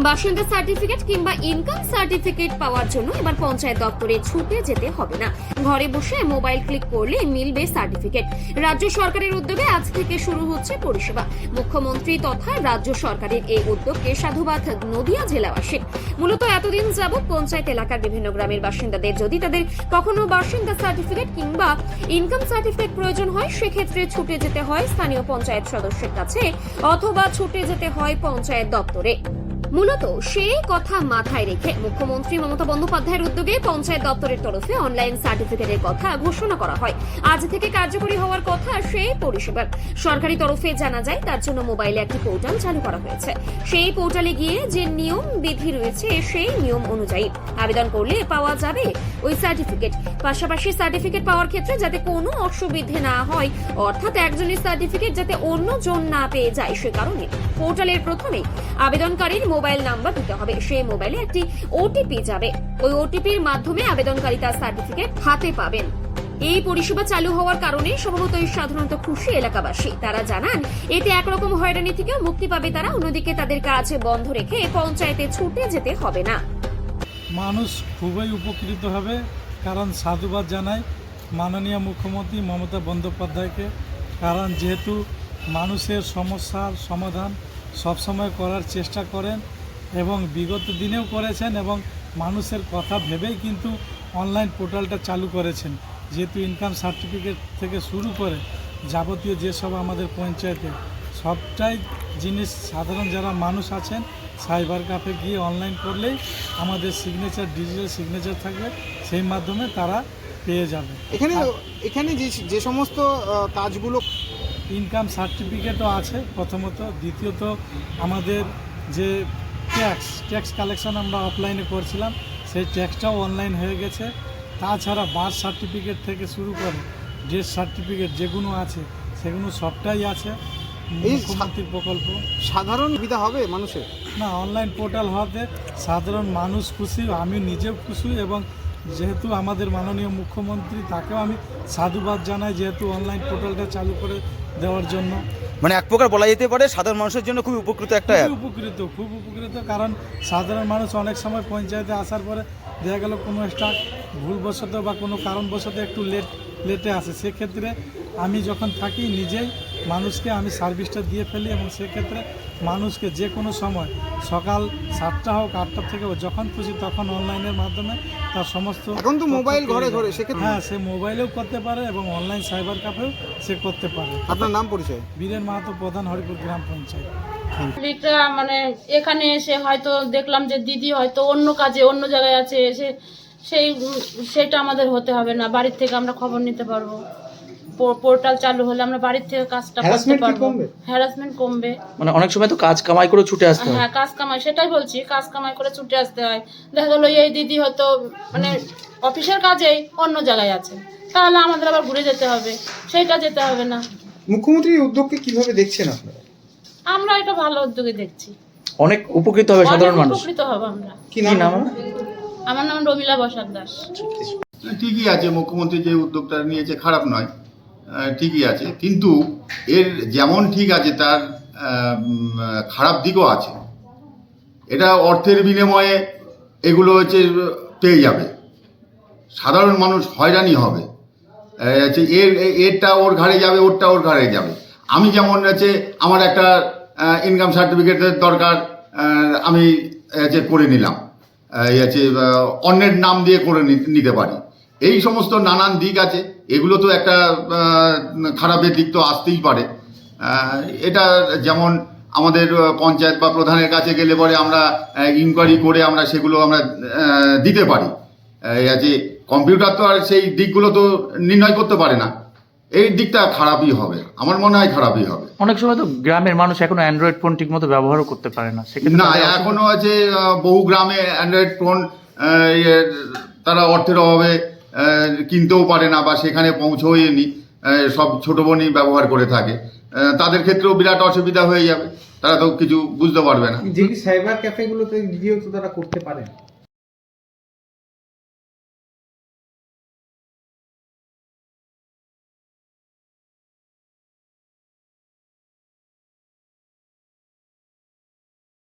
বাসিন্দা সার্টিফিকেট কিংবা income certificate পাওয়ার জন্য এবার পঞ্চায়েত দপ্তরে ছুটে যেতে হবে না। ঘরে বসে মোবাইল ক্লিক করলে মিলবে সার্টিফিকেট। রাজ্য সরকারের উদ্যোগে আজ থেকে শুরু হচ্ছে পরিষেবা। মুখ্যমন্ত্রী তথা রাজ্য সরকারের এই উদ্যোগকে সাধুবাদ নদিয়া জেলাবাসীর। মূলত এতদিন যাবৎ পঞ্চায়েত এলাকার বিভিন্ন গ্রামের বাসিন্দাদের যদি তাদের কখনো বাসিন্দা সার্টিফিকেট কিংবা ইনকাম সার্টিফিকেট প্রয়োজন হয়, সেক্ষেত্রে ছুটে যেতে হয় স্থানীয় পঞ্চায়েত সদস্যের কাছে অথবা ছুটে যেতে হয় পঞ্চায়েত দপ্তরে। মূলত সেই কথা মাথায় রেখে মুখ্যমন্ত্রী মমতা বন্দ্যোপাধ্যায়ের উদ্যোগে পঞ্চায়েত দপ্তরের তরফে অনলাইন সার্টিফিকেটের কথা ঘোষণা করা হয়। আজ থেকে কার্যকরী হওয়ার কথা সেই পরিষেবার। সরকারি তরফে জানা যায় তার জন্য মোবাইলে একটি পোর্টাল চালু করা হয়েছে। সেই পোর্টালে গিয়ে যে নিয়ম বিধি রয়েছে সেই নিয়ম অনুযায়ী আবেদন করলে পাওয়া যাবে ওই সার্টিফিকেট। পাশাপাশি সার্টিফিকেট পাওয়ার ক্ষেত্রে যাতে কোনো অসুবিধে না হয়, অর্থাৎ একজনের সার্টিফিকেট যাতে অন্যজন না পেয়ে যায়, সে কারণে পোর্টালের প্রথমেই আবেদনকারীর মোবাইল নাম্বার দিতে হবে। সেই মোবাইলে একটি ওটিপি যাবে। ওই ওটিপির মাধ্যমে আবেদনকারী তার সার্টিফিকেট হাতে পাবেন। এই পরিষেবা চালু হওয়ার কারণে স্বভাবতই সাধারণত খুশি এলাকাবাসী। তারা জানান এতে একরকম হয়রানি থেকেও মুক্তি পাবে তারা। অন্যদিকে তাদের কাজ বন্ধ রেখে পঞ্চায়েতে ছুটে যেতে হবে না। মানুষ খুবই উপকৃত হবে, কারণ সাধুবাদ জানাই মাননীয় মুখ্যমন্ত্রী মমতা বন্দ্যোপাধ্যায়কে। কারণ যেহেতু মানুষের সমস্যার সমাধান সবসময় করার চেষ্টা করেন এবং বিগত দিনেও করেছেন এবং মানুষের কথা ভেবেই কিন্তু অনলাইন পোর্টালটা চালু করেছেন। যেহেতু ইনকাম সার্টিফিকেট থেকে শুরু করে যাবতীয় যেসব আমাদের পঞ্চায়েতে সবটাই জিনিস সাধারণ যারা মানুষ আছেন সাইবার ক্যাফে গিয়ে অনলাইন করলেই আমাদের সিগনেচার, ডিজিটাল সিগনেচার থাকবে, সেই মাধ্যমে তারা পেয়ে যাবে। এখানে যে সমস্ত কাজগুলো, ইনকাম সার্টিফিকেটও আছে প্রথমত। দ্বিতীয়ত আমাদের যে ট্যাক্স কালেকশন আমরা অফলাইনে করছিলাম, সেই ট্যাক্সটাও অনলাইন হয়ে গেছে। তাছাড়া বার্থ সার্টিফিকেট থেকে শুরু করে ডেথ সার্টিফিকেট যেগুলো আছে সেগুলো সবটাই আছে। মুখ্যমন্ত্রীর প্রকল্প সাধারণ সুবিধা হবে মানুষের। না, অনলাইন পোর্টাল হওয়াতে সাধারণ মানুষ খুশি, আমি নিজেও খুশি এবং যেহেতু আমাদের মাননীয় মুখ্যমন্ত্রী, তাকেও আমি সাধুবাদ জানাই যেহেতু অনলাইন পোর্টালটা চালু করে দেওয়ার জন্য। মানে এক প্রকার বলা যেতে পারে সাধারণ মানুষের জন্য খুব উপকৃত একটা খুব উপকৃত। কারণ সাধারণ মানুষ অনেক সময় পঞ্চায়েতে আসার পরে দেখা গেল কোনো স্টাফ ভুলবশত বা কোনো কারণবশত একটু লেটে আসে। সেক্ষেত্রে আমি যখন থাকি নিজেই মানুষকে আমি সার্ভিসটা দিয়ে ফেলি এবং সেক্ষেত্রে মানুষকে যে কোনো সময় সকাল 7টা হোক 8টা থেকে যখন খুশি তখন অনলাইনের মাধ্যমে তার সমস্ত, এখন তো মোবাইল ঘরে ঘরে, সেক্ষেত্রে হ্যাঁ সে মোবাইলেও করতে পারে এবং অনলাইন সাইবার ক্যাফেও সে করতে পারে। আপনার নাম পরিচয়? বীরেন মাহাতো, প্রধান, হরিপুর গ্রাম পঞ্চায়েত। মানে এখানে এসে হয়তো দেখলাম যে দিদি হয়তো অন্য কাজে অন্য জায়গায় আছে, এসে সেটা আমাদের হতে হবে না। বাড়ির থেকে আমরা খবর নিতে পারবো। পোর্টাল চালু হলে আমরা বাড়ির থেকে কাজটা করতে পারবো। হ্যারাসমেন্ট কমবে। মানে অনেক সময় তো কাজ কামাই করে ছুটে আসতে হয়। হ্যাঁ, কাজ কামাই, সেটাই বলছি, কাজ কামাই করে ছুটে আসতে হয়। দেখা গেল এই দিদি হয়তো মানে অফিসের কাজেই অন্য জায়গায় আছে, তাহলে আমাদের আবার ঘুরে যেতে হবে, সেইটা যেতে হবে না। মুখ্যমন্ত্রীর উদ্যোগকে কিভাবে দেখছেন আপনারা? আমরা এটা ভালো উদ্যোগে দেখছি। অনেক উপকৃত হবে সাধারণ মানুষ। উপকৃত হবে আমরা। কি নাম? আমার নাম রমিলা বসাক দাস। ঠিকই আছে, মুখ্যমন্ত্রী যে উদ্যোগটা নিয়েছে খারাপ নয়, ঠিকই আছে। কিন্তু এর যেমন ঠিক আছে তার খারাপ দিকও আছে। এটা অর্থের বিনিময়ে এগুলো হচ্ছে পেয়ে যাবে, সাধারণ মানুষ হয়রানি হবে। এরটা ওর ঘাড়ে যাবে, ওরটা ওর ঘাড়ে যাবে। আমি যেমন হচ্ছে আমার একটা ইনকাম সার্টিফিকেটের দরকার, আমি করে নিলাম, অন্যের নাম দিয়ে করে নিতে পারি। এই সমস্ত নানান দিক আছে। এগুলো তো একটা খারাপের দিক তো আসতেই পারে। এটা যেমন আমাদের পঞ্চায়েত বা প্রধানের কাছে গেলে পরে আমরা ইনকোয়ারি করে আমরা সেগুলো আমরা দিতে পারি। কম্পিউটার তো আর সেই দিকগুলো তো নির্ণয় করতে পারে না। এই দিকটা খারাপই হবে, আমার মনে হয় খারাপই হবে। অনেক সময় তো গ্রামের মানুষ এখনো অ্যান্ড্রয়েড ফোন ঠিক মতো ব্যবহারও করতে পারে না। না, এখনো আছে বহু গ্রামে অ্যান্ড্রয়েড ফোন তারা অর্থের অভাবে কিনতেও পারে না বা সেখানে পৌঁছয়নি, সব ছোট বোনই ব্যবহার করে থাকে। তাদের ক্ষেত্রেও বিরাট অসুবিধা হয়ে যাবে, তারা তো কিছু বুঝতে পারবে না। যে সাইবার ক্যাফেগুলোতে গিয়েও তো তারা করতে পারে।